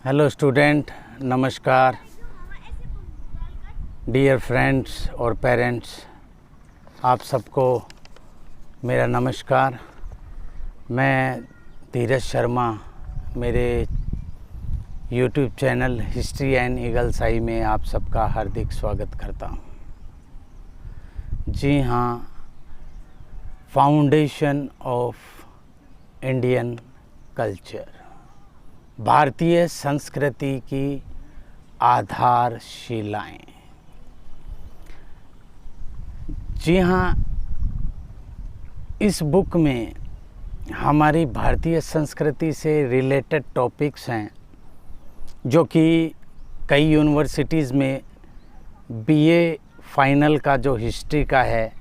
Hello student, नमस्कार। Dear friends और parents, आप सबको मेरा नमस्कार। मैं धीरज शर्मा मेरे YouTube channel history and eagle's eye में आप सबका हार्दिक स्वागत करता हूँ। जी हाँ, फाउंडेशन ऑफ इंडियन कल्चर, भारतीय संस्कृति की आधारशिलाएं। जी हाँ, इस बुक में हमारी भारतीय संस्कृति से रिलेटेड टॉपिक्स हैं जो कि कई यूनिवर्सिटीज़ में बीए फाइनल का जो हिस्ट्री का है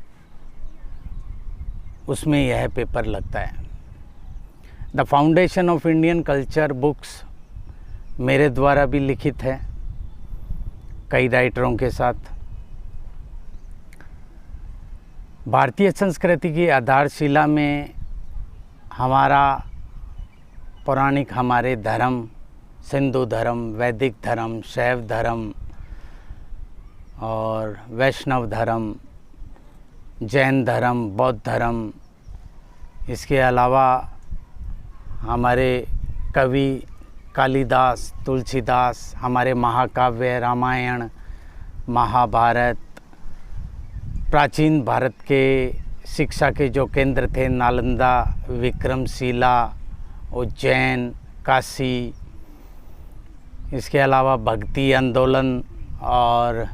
उसमें यह पेपर लगता है। The foundation of Indian culture books मेरे द्वारा भी लिखित है कई राइटरों के साथ। भारतीय संस्कृति की आधारशिला में हमारा पौराणिक हमारे धर्म, सिंधु धर्म, वैदिक धर्म, शैव धर्म और वैष्णव धर्म, जैन धर्म, बौद्ध धर्म, इसके अलावा हमारे कवि कालिदास, तुलसीदास, हमारे महाकाव्य रामायण, महाभारत, प्राचीन भारत के शिक्षा के जो केंद्र थे नालंदा, विक्रमशिला, उज्जैन, काशी, इसके अलावा भक्ति आंदोलन और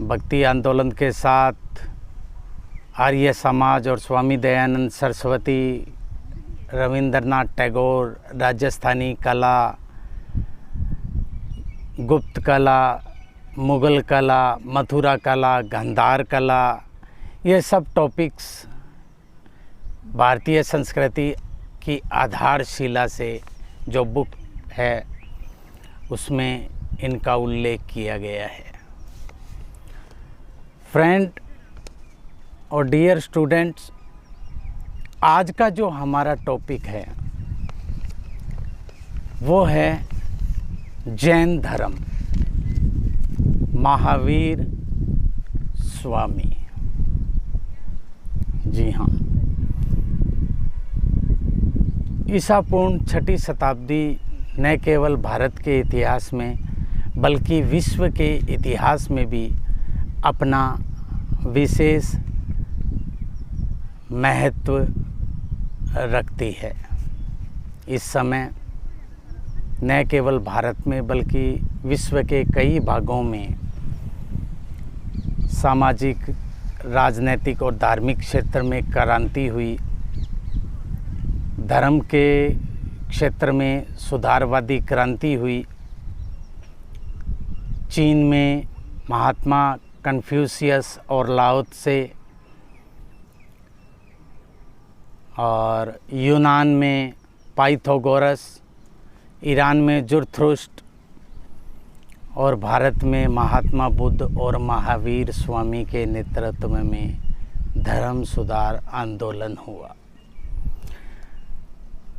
भक्ति आंदोलन के साथ आर्य समाज और स्वामी दयानंद सरस्वती, रविंद्रनाथ टैगोर, राजस्थानी कला, गुप्त कला, मुग़ल कला, मथुरा कला, गांधार कला, ये सब टॉपिक्स भारतीय संस्कृति की आधारशिला से जो बुक है उसमें इनका उल्लेख किया गया है। फ्रेंड और डियर स्टूडेंट्स, आज का जो हमारा टॉपिक है वो है जैन धर्म, महावीर स्वामी। जी हाँ, ईसा पूर्व 6वीं शताब्दी न केवल भारत के इतिहास में बल्कि विश्व के इतिहास में भी अपना विशेष महत्व रखती है। इस समय न केवल भारत में बल्कि विश्व के कई भागों में सामाजिक, राजनैतिक और धार्मिक क्षेत्र में क्रांति हुई। धर्म के क्षेत्र में सुधारवादी क्रांति हुई। चीन में महात्मा कन्फ्यूशियस और लाओ त्से, और यूनान में पाइथागोरस, ईरान में ज़रथुस्त्र और भारत में महात्मा बुद्ध और महावीर स्वामी के नेतृत्व में धर्म सुधार आंदोलन हुआ।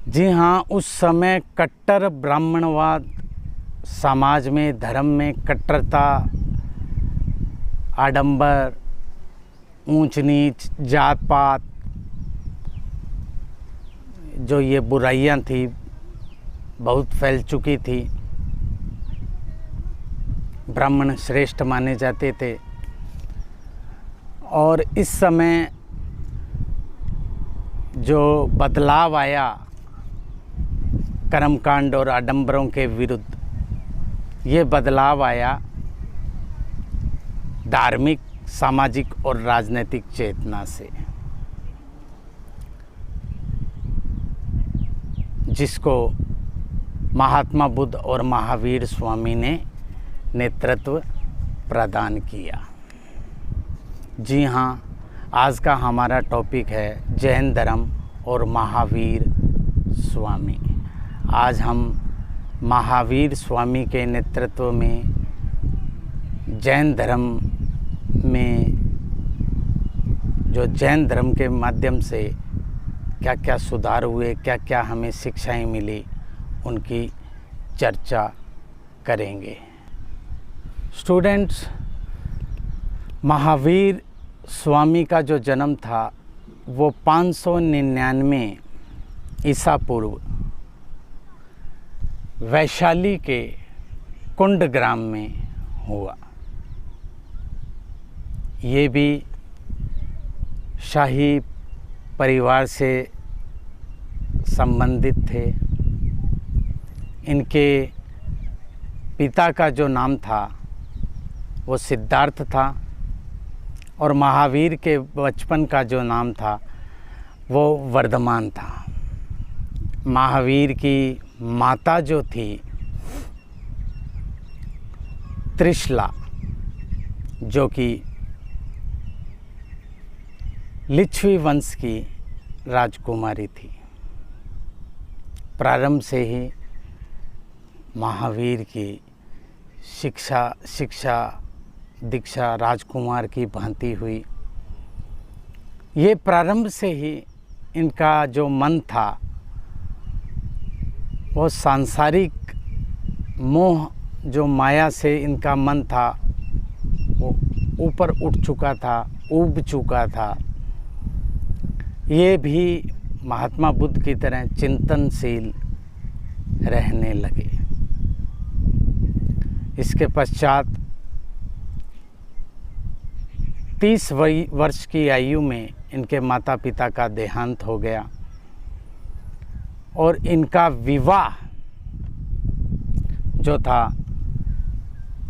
जी हाँ, उस समय कट्टर ब्राह्मणवाद, समाज में धर्म में कट्टरता, आडंबर, ऊंच नीच, जात पात, जो ये बुराइयां थी बहुत फैल चुकी थी। ब्राह्मण श्रेष्ठ माने जाते थे और इस समय जो बदलाव आया कर्मकांड और आडंबरों के विरुद्ध, ये बदलाव आया धार्मिक, सामाजिक और राजनीतिक चेतना से, जिसको महात्मा बुद्ध और महावीर स्वामी ने नेतृत्व प्रदान किया। जी हाँ, आज का हमारा टॉपिक है जैन धर्म और महावीर स्वामी। आज हम महावीर स्वामी के नेतृत्व में जैन धर्म में, जो जैन धर्म के माध्यम से क्या क्या सुधार हुए, क्या क्या हमें शिक्षाएं मिली, उनकी चर्चा करेंगे। स्टूडेंट्स, महावीर स्वामी का जो जन्म था वो 599 ईसा पूर्व वैशाली के कुंड ग्राम में हुआ। ये भी शाही परिवार से संबंधित थे। इनके पिता का जो नाम था वो सिद्धार्थ था और महावीर के बचपन का जो नाम था वो वर्धमान था। महावीर की माता जो थी त्रिशला, जो कि लिच्छवी वंश की राजकुमारी थी। प्रारंभ से ही महावीर की शिक्षा दीक्षा राजकुमार की भांति हुई। ये प्रारंभ से ही इनका जो मन था वो सांसारिक मोह, जो माया से इनका मन था वो ऊपर उठ चुका था, ऊब चुका था। ये भी महात्मा बुद्ध की तरह चिंतनशील रहने लगे। इसके पश्चात 30 वर्ष की आयु में इनके माता पिता का देहांत हो गया और इनका विवाह जो था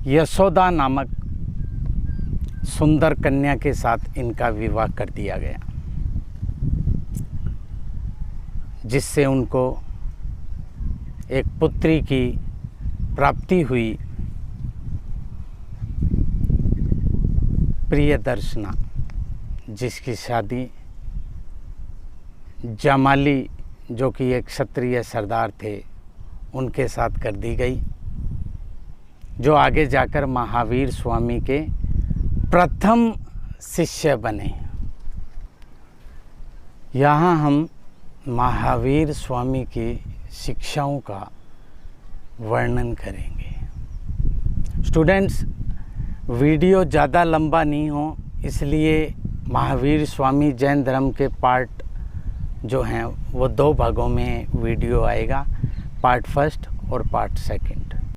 यशोदा नामक सुंदर कन्या के साथ इनका विवाह कर दिया गया, जिससे उनको एक पुत्री की प्राप्ति हुई, प्रियदर्शना, जिसकी शादी जमाली, जो कि एक क्षत्रिय सरदार थे, उनके साथ कर दी गई, जो आगे जाकर महावीर स्वामी के प्रथम शिष्य बने। यहाँ हम महावीर स्वामी की शिक्षाओं का वर्णन करेंगे। स्टूडेंट्स, वीडियो ज़्यादा लंबा नहीं हो, इसलिए महावीर स्वामी जैन धर्म के पार्ट जो हैं वो 2 भागों में वीडियो आएगा, पार्ट फर्स्ट और पार्ट सेकंड।